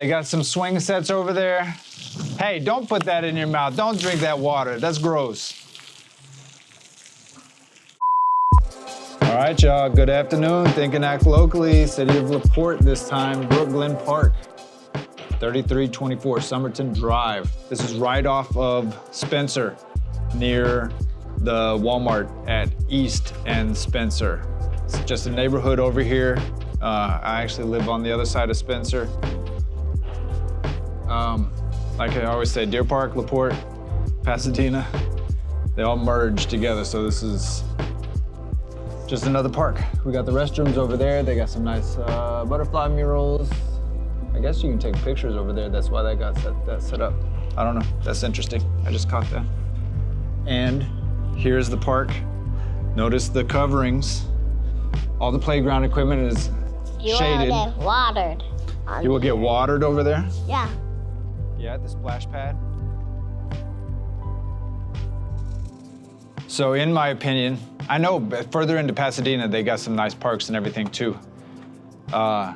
They got some swing sets over there. Hey, don't put that in your mouth. Don't drink that water. That's gross. All right, y'all, good afternoon. Think and Act Locally, City of LaPorte this time, Brookglen Park, 3324 Somerton Drive. This is right off of Spencer, near the Walmart at East and Spencer. It's just a neighborhood over here. I actually live on the other side of Spencer. Like I always say, Deer Park, LaPorte, Pasadena, they all merge together, so this is just another park. We got the restrooms over there. They got some nice butterfly murals. I guess you can take pictures over there. That's why that got set up. I don't know, that's interesting. I just caught that. And here's the park. Notice the coverings. All the playground equipment is shaded. You will get watered. You will get watered over there? Yeah. Yeah, the splash pad. So in my opinion, I know further into Pasadena, they got some nice parks and everything too. But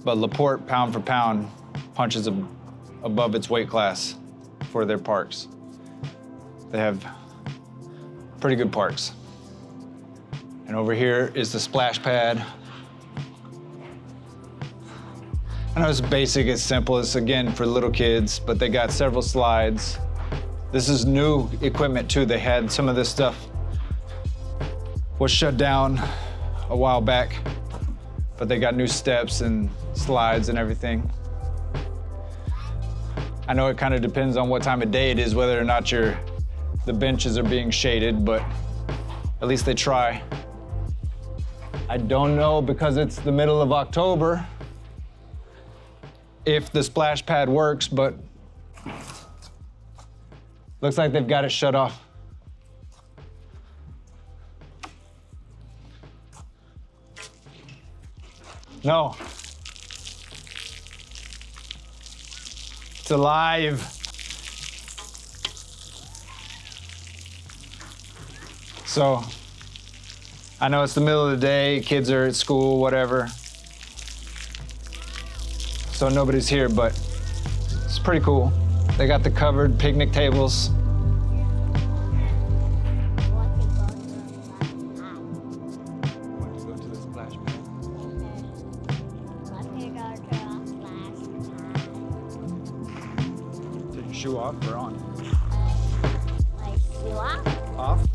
LaPorte, pound for pound, punches above its weight class for their parks. They have pretty good parks. And over here is the splash pad. I know it's basic, it's simple, it's again for little kids, but they got several slides. This is new equipment too. They had some of this stuff was shut down a while back, but they got new steps and slides and everything. I know it kind of depends on what time of day it is, whether or not the benches are being shaded, but at least they try. I don't know, because it's the middle of October, if the splash pad works, but looks like they've got it shut off. No. It's alive. So, I know it's the middle of the day, kids are at school, whatever. So nobody's here, but it's pretty cool. They got the covered picnic tables. Take your shoe off or on? Like shoe off? Off?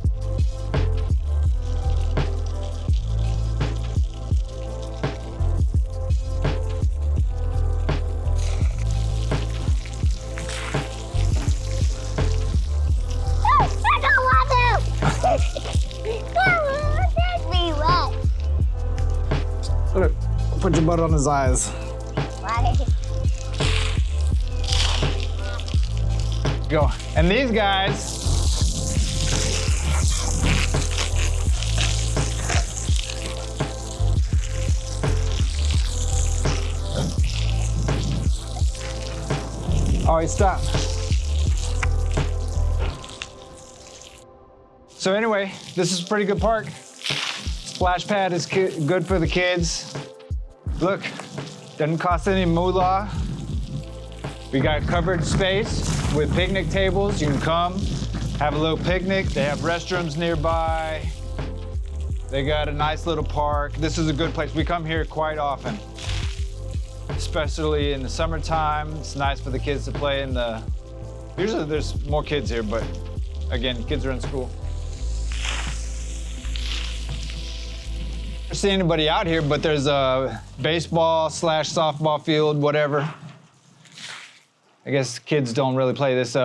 Put your butt on his eyes. Why? Go. And these guys, oh, he stopped. So anyway, this is a pretty good park. Splash pad is good for the kids. Look, doesn't cost any moolah. We got covered space with picnic tables. You can come, have a little picnic. They have restrooms nearby. They got a nice little park. This is a good place. We come here quite often, especially in the summertime. It's nice for the kids to play in the, usually there's more kids here, but again, kids are in school. I don't see anybody out here, but there's a baseball / softball field, whatever. I guess kids don't really play this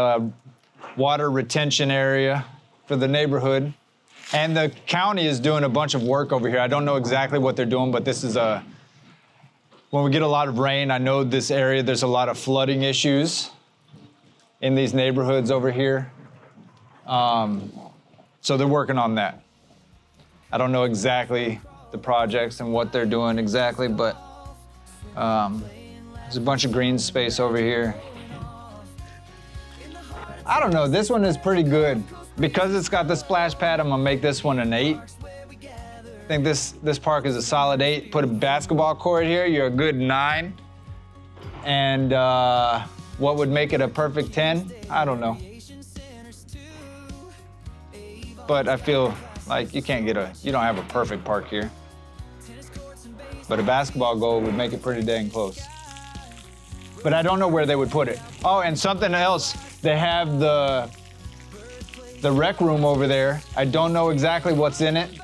water retention area for the neighborhood. And the county is doing a bunch of work over here. I don't know exactly what they're doing, but this is when we get a lot of rain, I know this area, there's a lot of flooding issues in these neighborhoods over here. So they're working on that. I don't know exactly the projects and what they're doing exactly, but there's a bunch of green space over here. I don't know, this one is pretty good. Because it's got the splash pad, I'm gonna make this one an 8. I think this park is a solid 8. Put a basketball court here, you're a good 9. And what would make it a perfect 10? I don't know. But I feel like you don't have a perfect park here. But a basketball goal would make it pretty dang close. But I don't know where they would put it. Oh, and something else, they have the rec room over there. I don't know exactly what's in it,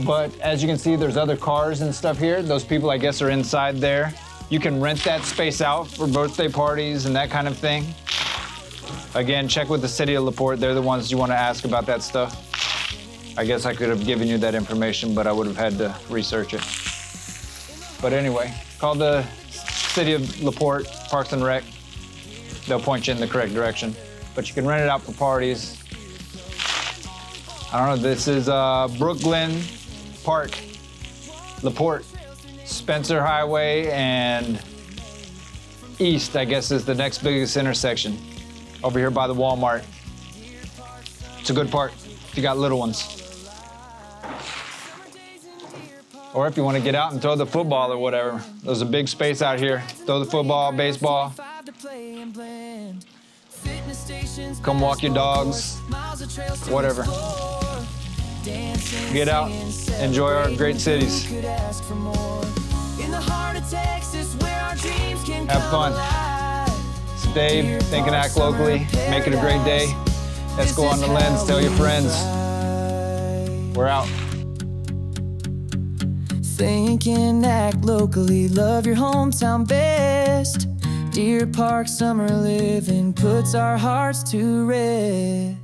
but as you can see, there's other cars and stuff here. Those people, I guess, are inside there. You can rent that space out for birthday parties and that kind of thing. Again, check with the city of LaPorte. They're the ones you want to ask about that stuff. I guess I could have given you that information, but I would have had to research it. But anyway, call the city of LaPorte, Parks and Rec. They'll point you in the correct direction. But you can rent it out for parties. I don't know, this is Brookglen Park, LaPorte, Spencer Highway and East, I guess, is the next biggest intersection. Over here by the Walmart. It's a good park if you got little ones. Or if you want to get out and throw the football or whatever. There's a big space out here. Throw the football, baseball. Come walk your dogs, whatever. Get out, enjoy our great cities. Have fun. It's Dave, Think and Act Locally. Make it a great day. Let's go on the lens, tell your friends. We're out. Think and act locally, love your hometown best. Deer Park summer living puts our hearts to rest.